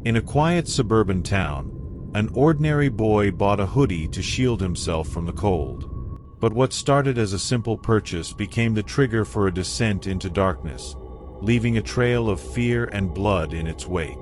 In a quiet suburban town, an ordinary boy bought a hoodie to shield himself from the cold. But what started as a simple purchase became the trigger for a descent into darkness, leaving a trail of fear and blood in its wake.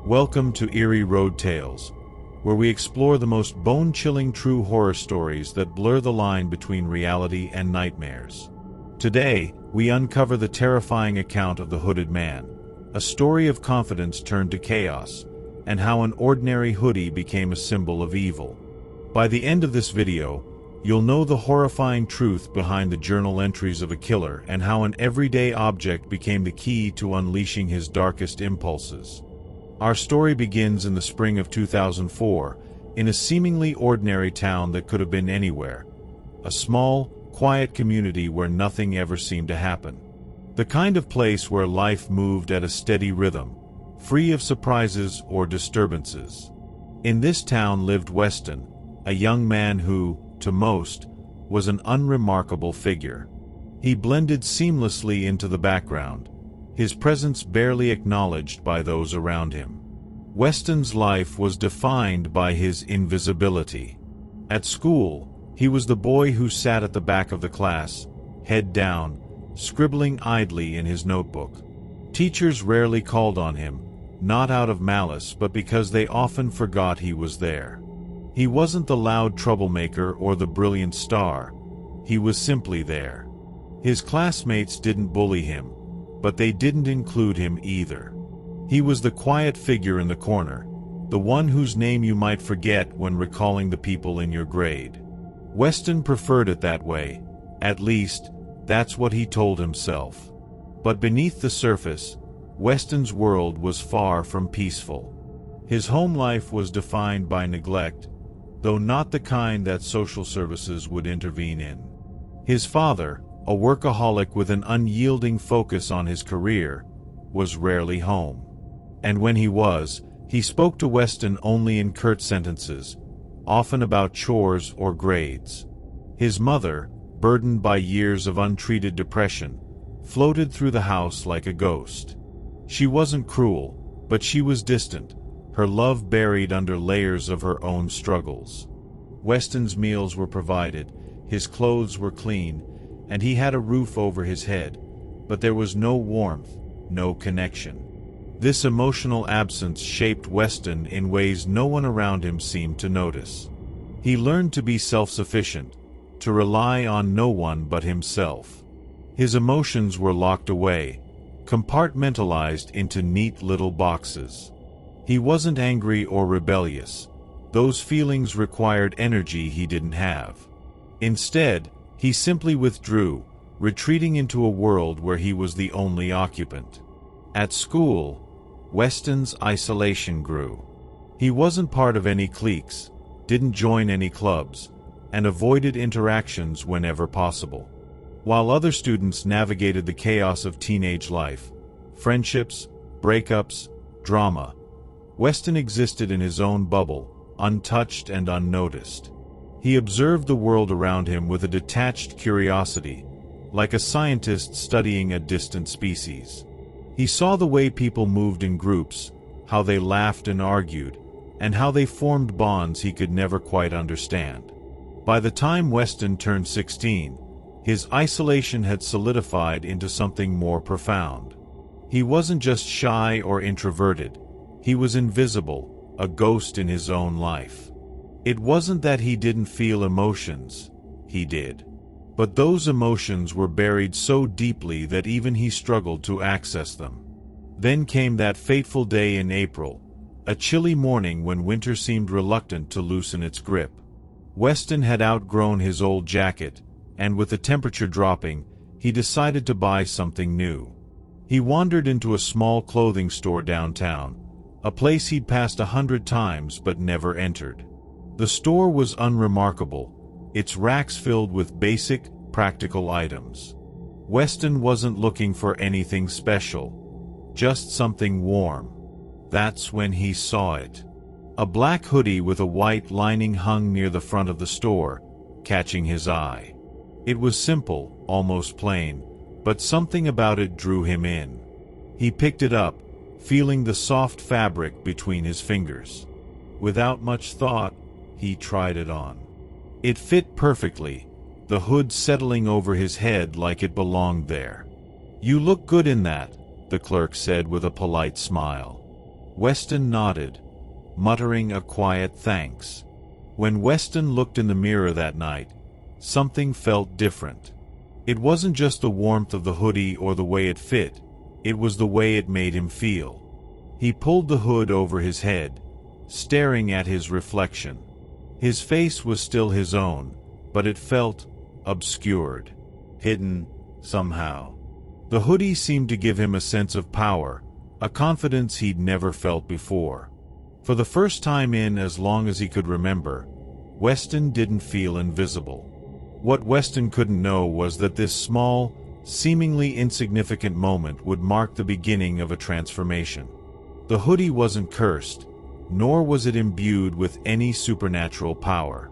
Welcome to Eerie Road Tales, where we explore the most bone-chilling true horror stories that blur the line between reality and nightmares. Today, we uncover the terrifying account of the Hooded Man, a story of confidence turned to chaos, and how an ordinary hoodie became a symbol of evil. By the end of this video, you'll know the horrifying truth behind the journal entries of a killer and how an everyday object became the key to unleashing his darkest impulses. Our story begins in the spring of 2004, in a seemingly ordinary town that could have been anywhere. A small, quiet community where nothing ever seemed to happen. The kind of place where life moved at a steady rhythm, free of surprises or disturbances. In this town lived Weston, a young man who, to most, was an unremarkable figure. He blended seamlessly into the background, his presence barely acknowledged by those around him. Weston's life was defined by his invisibility. At school, he was the boy who sat at the back of the class, head down, scribbling idly in his notebook. Teachers rarely called on him, not out of malice but because they often forgot he was there. He wasn't the loud troublemaker or the brilliant star. He was simply there. His classmates didn't bully him, but they didn't include him either. He was the quiet figure in the corner, the one whose name you might forget when recalling the people in your grade. Weston preferred it that way. At least, that's what he told himself. But beneath the surface, Weston's world was far from peaceful. His home life was defined by neglect, though not the kind that social services would intervene in. His father, a workaholic with an unyielding focus on his career, was rarely home. And when he was, he spoke to Weston only in curt sentences, often about chores or grades. His mother, burdened by years of untreated depression, floated through the house like a ghost. She wasn't cruel, but she was distant, her love buried under layers of her own struggles. Weston's meals were provided, his clothes were clean, and he had a roof over his head, but there was no warmth, no connection. This emotional absence shaped Weston in ways no one around him seemed to notice. He learned to be self-sufficient, to rely on no one but himself. His emotions were locked away, compartmentalized into neat little boxes. He wasn't angry or rebellious. Those feelings required energy he didn't have. Instead, he simply withdrew, retreating into a world where he was the only occupant. At school, Weston's isolation grew. He wasn't part of any cliques, didn't join any clubs, and avoided interactions whenever possible. While other students navigated the chaos of teenage life, friendships, breakups, drama, Weston existed in his own bubble, untouched and unnoticed. He observed the world around him with a detached curiosity, like a scientist studying a distant species. He saw the way people moved in groups, how they laughed and argued, and how they formed bonds he could never quite understand. By the time Weston turned 16, his isolation had solidified into something more profound. He wasn't just shy or introverted. He was invisible, a ghost in his own life. It wasn't that he didn't feel emotions. He did. But those emotions were buried so deeply that even he struggled to access them. Then came that fateful day in April, a chilly morning when winter seemed reluctant to loosen its grip. Weston had outgrown his old jacket, and with the temperature dropping, he decided to buy something new. He wandered into a small clothing store downtown, a place he'd passed 100 times but never entered. The store was unremarkable, its racks filled with basic, practical items. Weston wasn't looking for anything special, just something warm. That's when he saw it. A black hoodie with a white lining hung near the front of the store, catching his eye. It was simple, almost plain, but something about it drew him in. He picked it up, feeling the soft fabric between his fingers. Without much thought, he tried it on. It fit perfectly, the hood settling over his head like it belonged there. "You look good in that," the clerk said with a polite smile. Weston nodded, muttering a quiet thanks. When Weston looked in the mirror that night, something felt different. It wasn't just the warmth of the hoodie or the way it fit, it was the way it made him feel. He pulled the hood over his head, staring at his reflection. His face was still his own, but it felt obscured, hidden somehow. The hoodie seemed to give him a sense of power, a confidence he'd never felt before. For the first time in as long as he could remember, Weston didn't feel invisible. What Weston couldn't know was that this small, seemingly insignificant moment would mark the beginning of a transformation. The hoodie wasn't cursed, nor was it imbued with any supernatural power.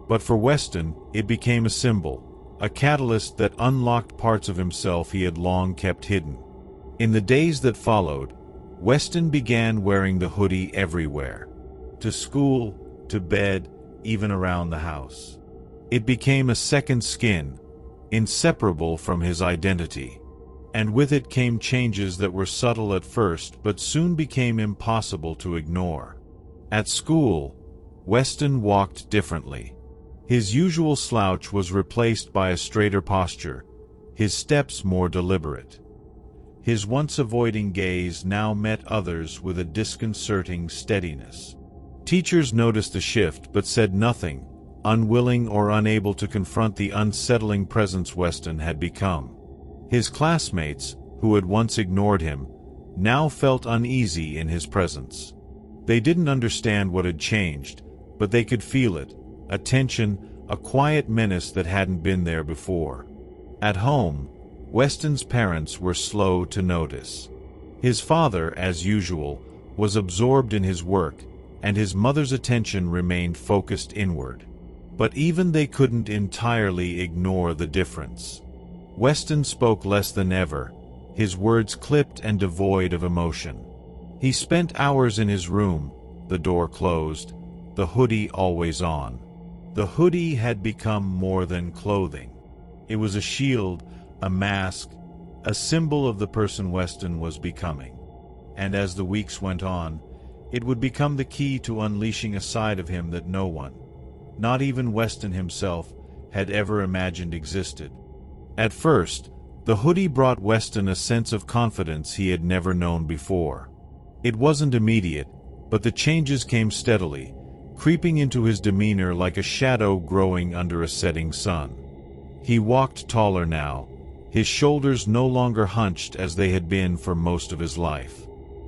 But for Weston, it became a symbol, a catalyst that unlocked parts of himself he had long kept hidden. In the days that followed, Weston began wearing the hoodie everywhere. To school, to bed, even around the house. It became a second skin, inseparable from his identity. And with it came changes that were subtle at first but soon became impossible to ignore. At school, Weston walked differently. His usual slouch was replaced by a straighter posture, his steps more deliberate. His once avoiding gaze now met others with a disconcerting steadiness. Teachers noticed the shift but said nothing, unwilling or unable to confront the unsettling presence Weston had become. His classmates, who had once ignored him, now felt uneasy in his presence. They didn't understand what had changed, but they could feel it, a tension, a quiet menace that hadn't been there before. At home, Weston's parents were slow to notice. His father, as usual, was absorbed in his work, and his mother's attention remained focused inward. But even they couldn't entirely ignore the difference. Weston spoke less than ever, his words clipped and devoid of emotion. He spent hours in his room, the door closed, the hoodie always on. The hoodie had become more than clothing. It was a shield, a mask, a symbol of the person Weston was becoming. And as the weeks went on, it would become the key to unleashing a side of him that no one, not even Weston himself, had ever imagined existed. At first, the hoodie brought Weston a sense of confidence he had never known before. It wasn't immediate, but the changes came steadily, creeping into his demeanor like a shadow growing under a setting sun. He walked taller now, his shoulders no longer hunched as they had been for most of his life.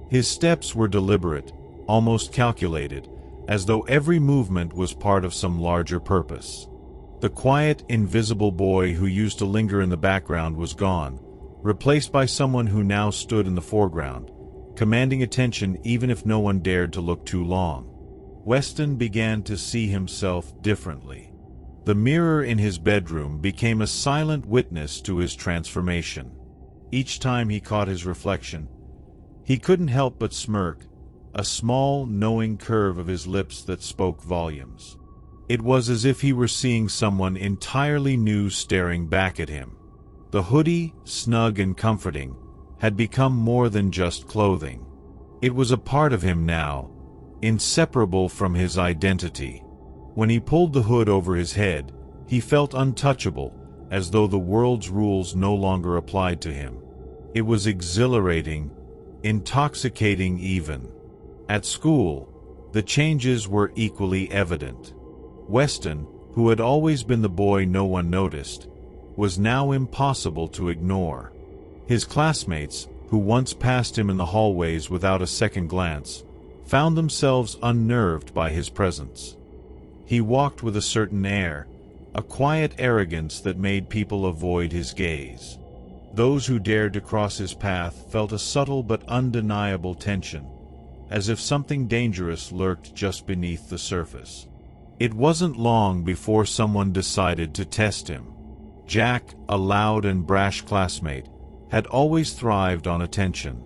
His steps were deliberate, almost calculated, as though every movement was part of some larger purpose. The quiet, invisible boy who used to linger in the background was gone, replaced by someone who now stood in the foreground, commanding attention even if no one dared to look too long. Weston began to see himself differently. The mirror in his bedroom became a silent witness to his transformation. Each time he caught his reflection, he couldn't help but smirk, a small, knowing curve of his lips that spoke volumes. It was as if he were seeing someone entirely new staring back at him. The hoodie, snug and comforting, had become more than just clothing. It was a part of him now, inseparable from his identity. When he pulled the hood over his head, he felt untouchable, as though the world's rules no longer applied to him. It was exhilarating, intoxicating even. At school, the changes were equally evident. Weston, who had always been the boy no one noticed, was now impossible to ignore. His classmates, who once passed him in the hallways without a second glance, found themselves unnerved by his presence. He walked with a certain air, a quiet arrogance that made people avoid his gaze. Those who dared to cross his path felt a subtle but undeniable tension, as if something dangerous lurked just beneath the surface. It wasn't long before someone decided to test him. Jack, a loud and brash classmate, had always thrived on attention.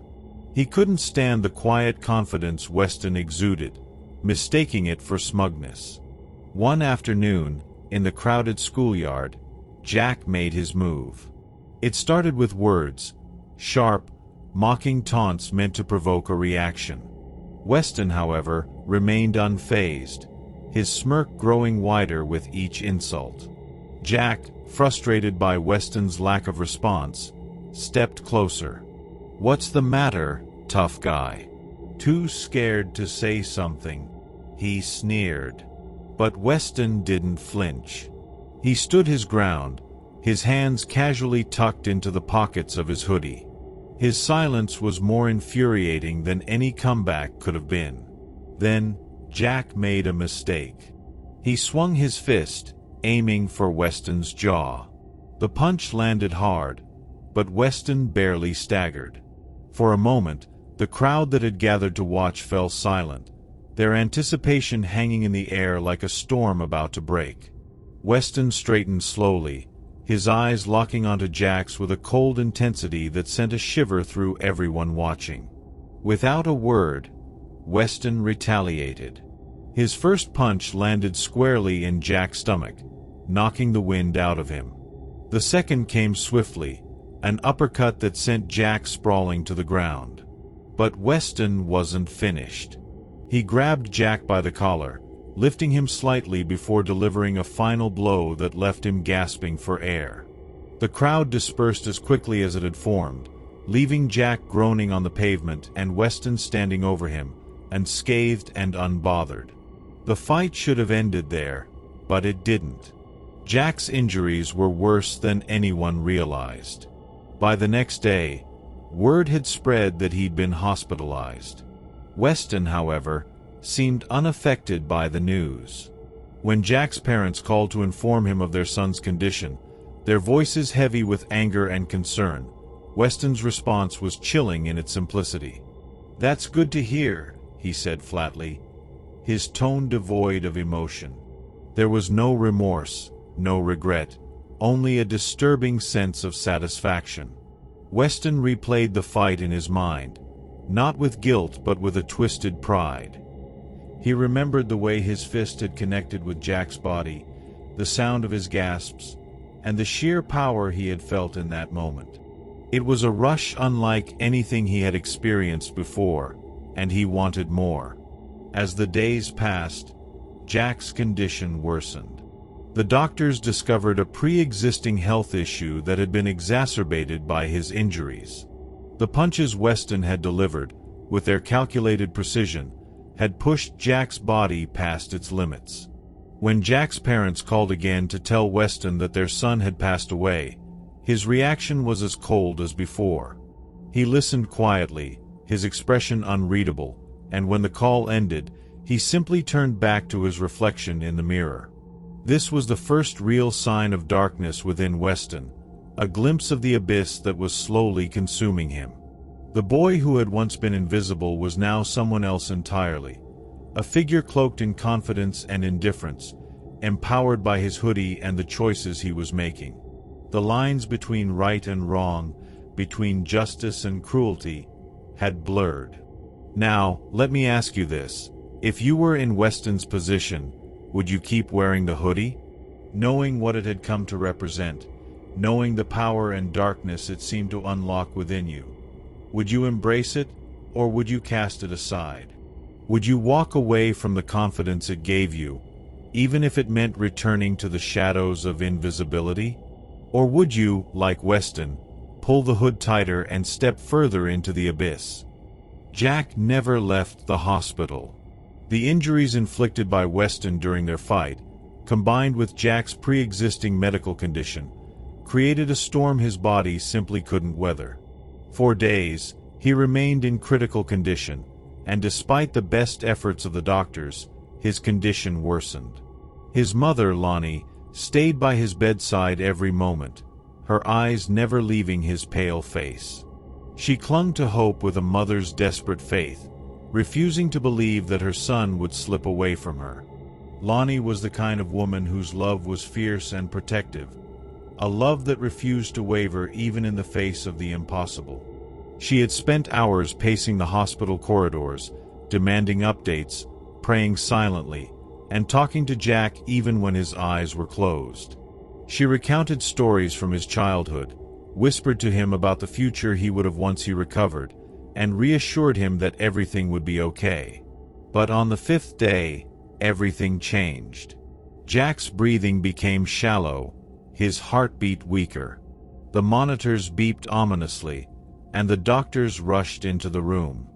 He couldn't stand the quiet confidence Weston exuded, mistaking it for smugness. One afternoon, in the crowded schoolyard, Jack made his move. It started with words, sharp, mocking taunts meant to provoke a reaction. Weston, however, remained unfazed, his smirk growing wider with each insult. Jack, frustrated by Weston's lack of response, stepped closer. "What's the matter, tough guy?" "Too scared to say something," he sneered. But Weston didn't flinch. He stood his ground, his hands casually tucked into the pockets of his hoodie. His silence was more infuriating than any comeback could have been. Then, Jack made a mistake. He swung his fist, aiming for Weston's jaw. The punch landed hard, but Weston barely staggered. For a moment, the crowd that had gathered to watch fell silent, their anticipation hanging in the air like a storm about to break. Weston straightened slowly, his eyes locking onto Jack's with a cold intensity that sent a shiver through everyone watching. Without a word, Weston retaliated. His first punch landed squarely in Jack's stomach, knocking the wind out of him. The second came swiftly, an uppercut that sent Jack sprawling to the ground. But Weston wasn't finished. He grabbed Jack by the collar, lifting him slightly before delivering a final blow that left him gasping for air. The crowd dispersed as quickly as it had formed, leaving Jack groaning on the pavement and Weston standing over him, unscathed and unbothered. The fight should have ended there, but it didn't. Jack's injuries were worse than anyone realized. By the next day, word had spread that he'd been hospitalized. Weston, however, seemed unaffected by the news. When Jack's parents called to inform him of their son's condition, their voices heavy with anger and concern, Weston's response was chilling in its simplicity. "That's good to hear," he said flatly, his tone devoid of emotion. There was no remorse, no regret, only a disturbing sense of satisfaction. Weston replayed the fight in his mind, not with guilt but with a twisted pride. He remembered the way his fist had connected with Jack's body, the sound of his gasps, and the sheer power he had felt in that moment. It was a rush unlike anything he had experienced before, and he wanted more. As the days passed, Jack's condition worsened. The doctors discovered a pre-existing health issue that had been exacerbated by his injuries. The punches Weston had delivered, with their calculated precision, had pushed Jack's body past its limits. When Jack's parents called again to tell Weston that their son had passed away, his reaction was as cold as before. He listened quietly, his expression unreadable, and when the call ended, he simply turned back to his reflection in the mirror. This was the first real sign of darkness within Weston, a glimpse of the abyss that was slowly consuming him. The boy who had once been invisible was now someone else entirely, a figure cloaked in confidence and indifference, empowered by his hoodie and the choices he was making. The lines between right and wrong, between justice and cruelty, had blurred. Now, let me ask you this. If you were in Weston's position, would you keep wearing the hoodie? Knowing what it had come to represent, knowing the power and darkness it seemed to unlock within you, would you embrace it, or would you cast it aside? Would you walk away from the confidence it gave you, even if it meant returning to the shadows of invisibility? Or would you, like Weston, pull the hood tighter and step further into the abyss? Jack never left the hospital. The injuries inflicted by Weston during their fight, combined with Jack's pre-existing medical condition, created a storm his body simply couldn't weather. For days, he remained in critical condition, and despite the best efforts of the doctors, his condition worsened. His mother, Lonnie, stayed by his bedside every moment, her eyes never leaving his pale face. She clung to hope with a mother's desperate faith, refusing to believe that her son would slip away from her. Lonnie was the kind of woman whose love was fierce and protective, a love that refused to waver even in the face of the impossible. She had spent hours pacing the hospital corridors, demanding updates, praying silently, and talking to Jack even when his eyes were closed. She recounted stories from his childhood, whispered to him about the future he would have once he recovered, and reassured him that everything would be okay. But on the 5th day, everything changed. Jack's breathing became shallow, his heartbeat weaker. The monitors beeped ominously, and the doctors rushed into the room.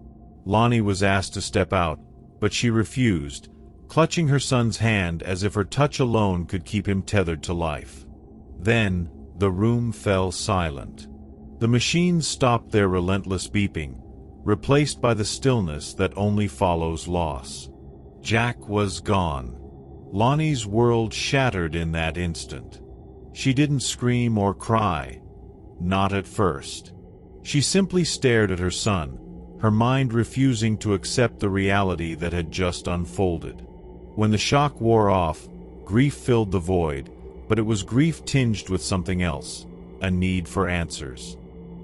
Lonnie was asked to step out, but she refused, clutching her son's hand as if her touch alone could keep him tethered to life. Then, the room fell silent. The machines stopped their relentless beeping, replaced by the stillness that only follows loss. Jack was gone. Lonnie's world shattered in that instant. She didn't scream or cry. Not at first. She simply stared at her son, her mind refusing to accept the reality that had just unfolded. When the shock wore off, grief filled the void, but it was grief tinged with something else, a need for answers.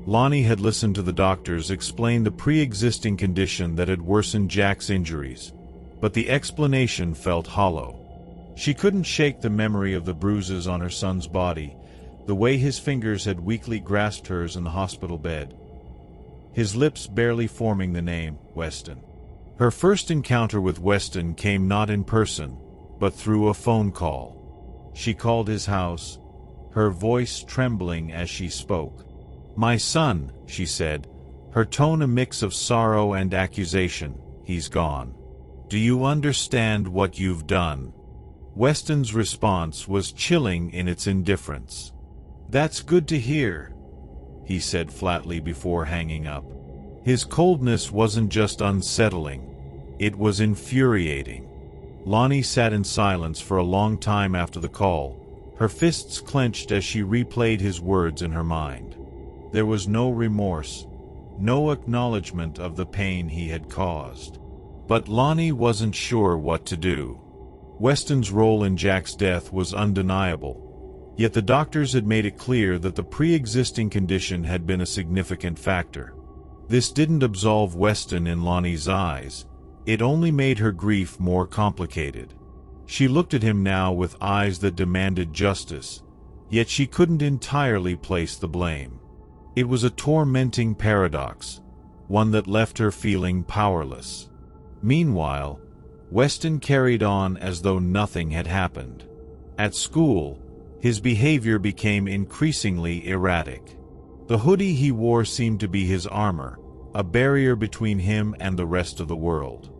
Lonnie had listened to the doctors explain the pre-existing condition that had worsened Jack's injuries, but the explanation felt hollow. She couldn't shake the memory of the bruises on her son's body, the way his fingers had weakly grasped hers in the hospital bed, his lips barely forming the name, Weston. Her first encounter with Weston came not in person, but through a phone call. She called his house, her voice trembling as she spoke. "My son," she said, her tone a mix of sorrow and accusation, "he's gone. Do you understand what you've done?" Weston's response was chilling in its indifference. "That's good to hear," he said flatly before hanging up. His coldness wasn't just unsettling, it was infuriating. Lonnie sat in silence for a long time after the call, her fists clenched as she replayed his words in her mind. There was no remorse, no acknowledgement of the pain he had caused. But Lonnie wasn't sure what to do. Weston's role in Jack's death was undeniable, yet the doctors had made it clear that the pre-existing condition had been a significant factor. This didn't absolve Weston in Lonnie's eyes, it only made her grief more complicated. She looked at him now with eyes that demanded justice, yet she couldn't entirely place the blame. It was a tormenting paradox, one that left her feeling powerless. Meanwhile, Weston carried on as though nothing had happened. At school, his behavior became increasingly erratic. The hoodie he wore seemed to be his armor, a barrier between him and the rest of the world.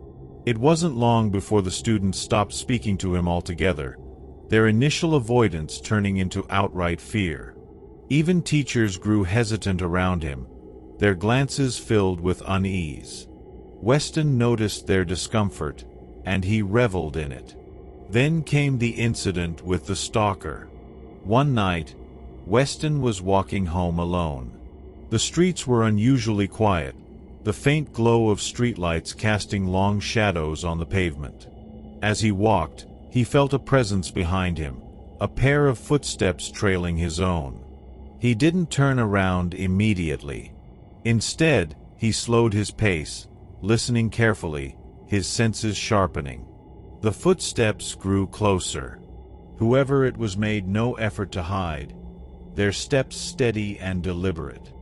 It wasn't long before the students stopped speaking to him altogether, their initial avoidance turning into outright fear. Even teachers grew hesitant around him, their glances filled with unease. Weston noticed their discomfort, and he reveled in it. Then came the incident with the stalker. One night, Weston was walking home alone. The streets were unusually quiet, the faint glow of streetlights casting long shadows on the pavement. As he walked, he felt a presence behind him, a pair of footsteps trailing his own. He didn't turn around immediately. Instead, he slowed his pace, listening carefully, his senses sharpening. The footsteps grew closer. Whoever it was made no effort to hide, their steps steady and deliberate.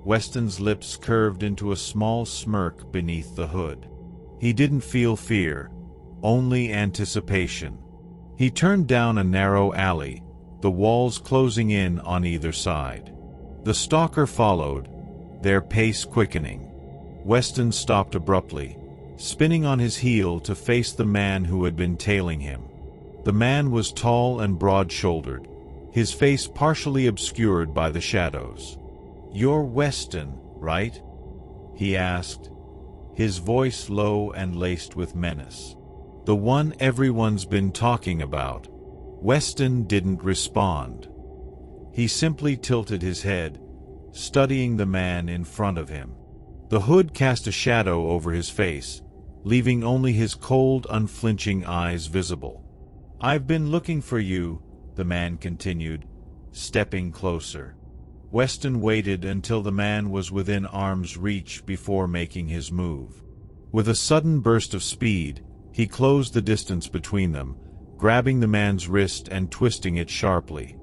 Weston's lips curved into a small smirk beneath the hood. He didn't feel fear, only anticipation. He turned down a narrow alley, the walls closing in on either side. The stalker followed, their pace quickening. Weston stopped abruptly, spinning on his heel to face the man who had been tailing him. The man was tall and broad-shouldered, his face partially obscured by the shadows. "You're Weston, right?" he asked, his voice low and laced with menace. "The one everyone's been talking about." Weston didn't respond. He simply tilted his head, studying the man in front of him. The hood cast a shadow over his face, leaving only his cold, unflinching eyes visible. "I've been looking for you," the man continued, stepping closer. Weston waited until the man was within arm's reach before making his move. With a sudden burst of speed, he closed the distance between them, grabbing the man's wrist and twisting it sharply.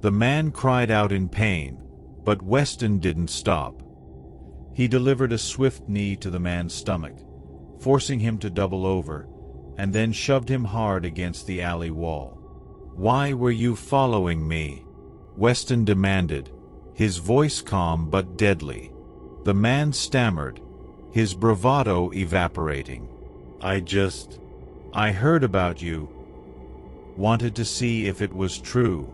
The man cried out in pain, but Weston didn't stop. He delivered a swift knee to the man's stomach, forcing him to double over, and then shoved him hard against the alley wall. "Why were you following me?" Weston demanded, his voice calm but deadly. The man stammered, his bravado evaporating. I heard about you. Wanted to see if it was true."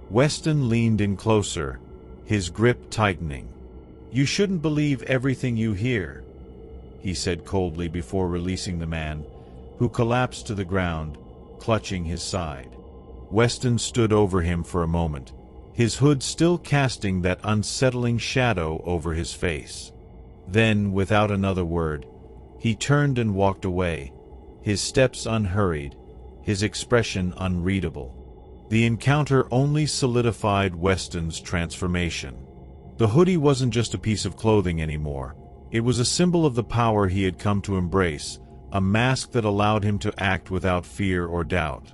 Weston leaned in closer, his grip tightening. "You shouldn't believe everything you hear," he said coldly before releasing the man, who collapsed to the ground, clutching his side. Weston stood over him for a moment, his hood still casting that unsettling shadow over his face. Then, without another word, he turned and walked away, his steps unhurried, his expression unreadable. The encounter only solidified Weston's transformation. The hoodie wasn't just a piece of clothing anymore. It was a symbol of the power he had come to embrace, a mask that allowed him to act without fear or doubt.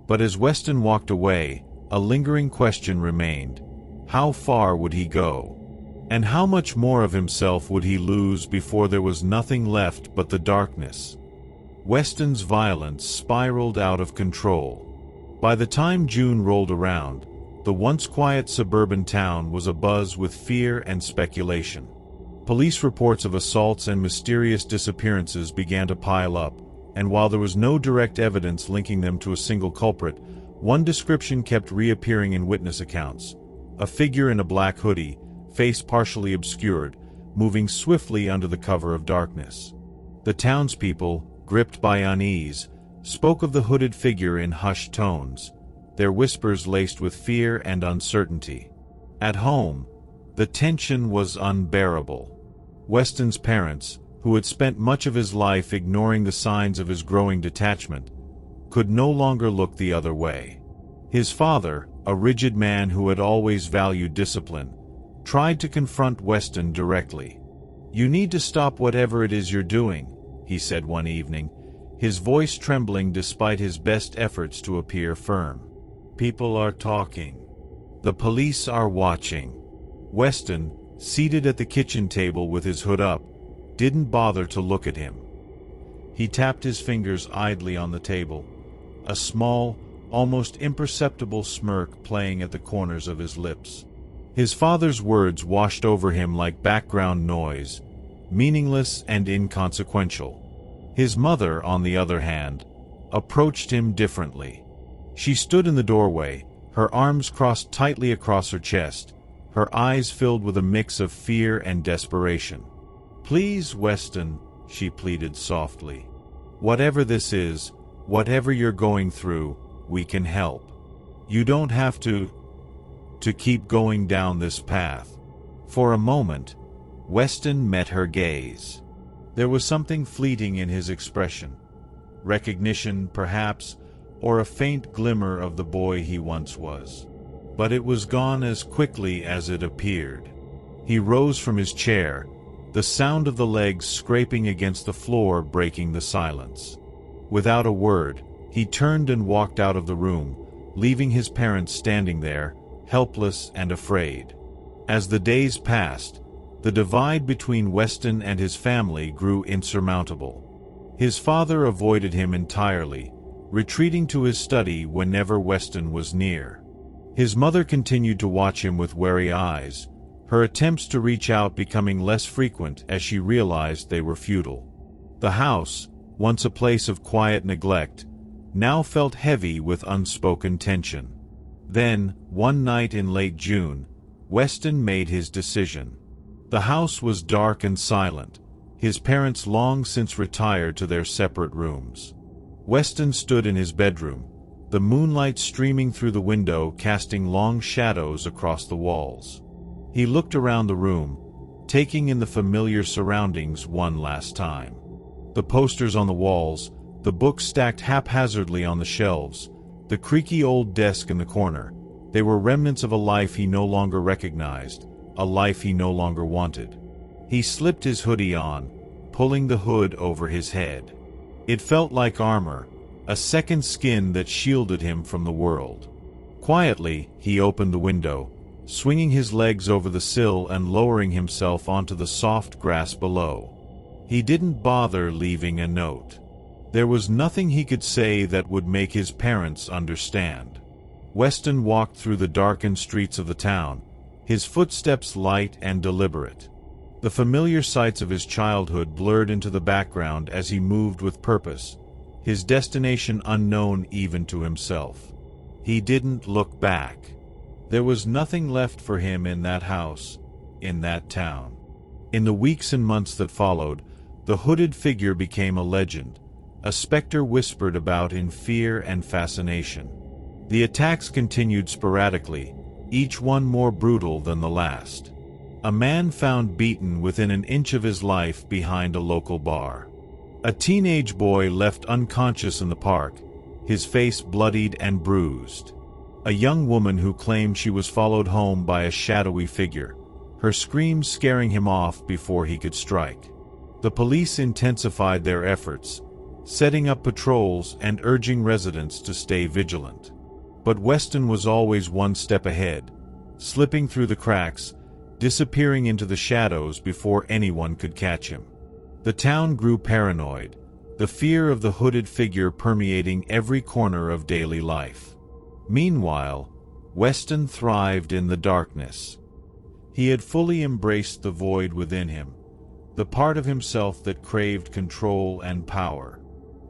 But as Weston walked away, a lingering question remained. How far would he go? And how much more of himself would he lose before there was nothing left but the darkness? Weston's violence spiraled out of control. By the time June rolled around, the once quiet suburban town was abuzz with fear and speculation. Police reports of assaults and mysterious disappearances began to pile up, and while there was no direct evidence linking them to a single culprit, one description kept reappearing in witness accounts. A figure in a black hoodie, face partially obscured, moving swiftly under the cover of darkness. The townspeople, gripped by unease, spoke of the hooded figure in hushed tones, their whispers laced with fear and uncertainty. At home, the tension was unbearable. Weston's parents, who had spent much of his life ignoring the signs of his growing detachment, could no longer look the other way. His father, a rigid man who had always valued discipline, tried to confront Weston directly. "You need to stop whatever it is you're doing," he said one evening, his voice trembling despite his best efforts to appear firm. "People are talking. The police are watching." Weston, seated at the kitchen table with his hood up, didn't bother to look at him. He tapped his fingers idly on the table, a small, almost imperceptible smirk playing at the corners of his lips. His father's words washed over him like background noise, meaningless and inconsequential. His mother, on the other hand, approached him differently. She stood in the doorway, her arms crossed tightly across her chest, her eyes filled with a mix of fear and desperation. "Please, Weston," she pleaded softly. "Whatever this is, whatever you're going through, we can help. You don't have to keep going down this path." For a moment, Weston met her gaze. There was something fleeting in his expression. Recognition, perhaps, or a faint glimmer of the boy he once was. But it was gone as quickly as it appeared. He rose from his chair, the sound of the legs scraping against the floor breaking the silence. Without a word, he turned and walked out of the room, leaving his parents standing there, helpless and afraid. As the days passed, the divide between Weston and his family grew insurmountable. His father avoided him entirely, retreating to his study whenever Weston was near. His mother continued to watch him with wary eyes, her attempts to reach out becoming less frequent as she realized they were futile. The house, once a place of quiet neglect, now felt heavy with unspoken tension. Then, one night in late June, Weston made his decision. The house was dark and silent, his parents long since retired to their separate rooms. Weston stood in his bedroom, the moonlight streaming through the window casting long shadows across the walls. He looked around the room, taking in the familiar surroundings one last time. The posters on the walls, the books stacked haphazardly on the shelves, the creaky old desk in the corner, They were remnants of a life he no longer recognized, a life he no longer wanted. He slipped his hoodie on, pulling the hood over his head. It felt like armor, a second skin that shielded him from the world. Quietly, he opened the window, swinging his legs over the sill and lowering himself onto the soft grass below. He didn't bother leaving a note. There was nothing he could say that would make his parents understand. Weston walked through the darkened streets of the town, his footsteps light and deliberate. The familiar sights of his childhood blurred into the background as he moved with purpose, his destination unknown even to himself. He didn't look back. There was nothing left for him in that house, in that town. In the weeks and months that followed, the hooded figure became a legend, a specter whispered about in fear and fascination. The attacks continued sporadically, each one more brutal than the last. A man found beaten within an inch of his life behind a local bar. A teenage boy left unconscious in the park, his face bloodied and bruised. A young woman who claimed she was followed home by a shadowy figure, her screams scaring him off before he could strike. The police intensified their efforts, setting up patrols and urging residents to stay vigilant. But Weston was always one step ahead, slipping through the cracks, disappearing into the shadows before anyone could catch him. The town grew paranoid, the fear of the hooded figure permeating every corner of daily life. Meanwhile, Weston thrived in the darkness. He had fully embraced the void within him, the part of himself that craved control and power.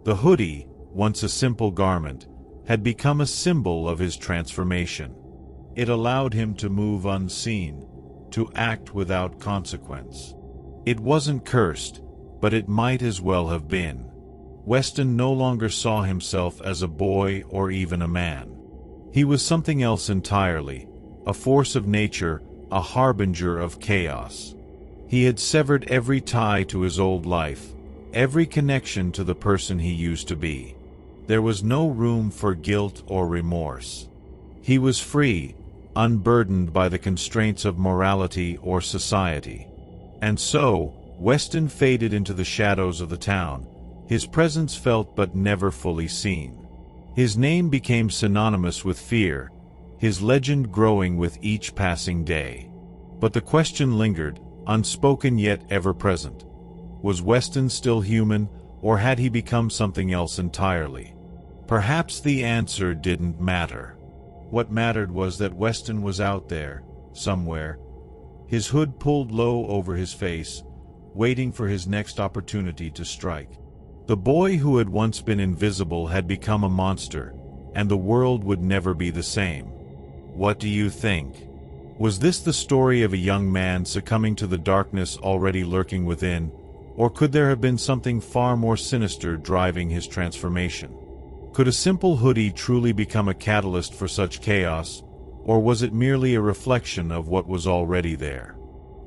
The hoodie, once a simple garment, had become a symbol of his transformation. It allowed him to move unseen, to act without consequence. It wasn't cursed, but it might as well have been. Weston no longer saw himself as a boy or even a man. He was something else entirely, a force of nature, a harbinger of chaos. He had severed every tie to his old life, every connection to the person he used to be. There was no room for guilt or remorse. He was free, unburdened by the constraints of morality or society. And so, Weston faded into the shadows of the town, his presence felt but never fully seen. His name became synonymous with fear, his legend growing with each passing day. But the question lingered, unspoken yet ever-present. Was Weston still human, or had he become something else entirely? Perhaps the answer didn't matter. What mattered was that Weston was out there, somewhere, his hood pulled low over his face, waiting for his next opportunity to strike. The boy who had once been invisible had become a monster, and the world would never be the same. What do you think? Was this the story of a young man succumbing to the darkness already lurking within, or could there have been something far more sinister driving his transformation? Could a simple hoodie truly become a catalyst for such chaos, or was it merely a reflection of what was already there?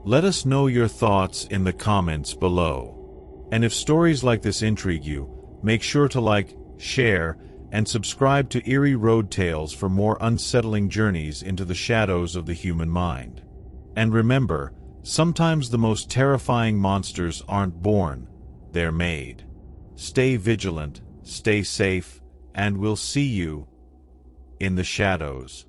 Let us know your thoughts in the comments below. And if stories like this intrigue you, make sure to like, share, and subscribe to Eerie Road Tales for more unsettling journeys into the shadows of the human mind. And remember, sometimes the most terrifying monsters aren't born, they're made. Stay vigilant, stay safe, and we'll see you in the shadows.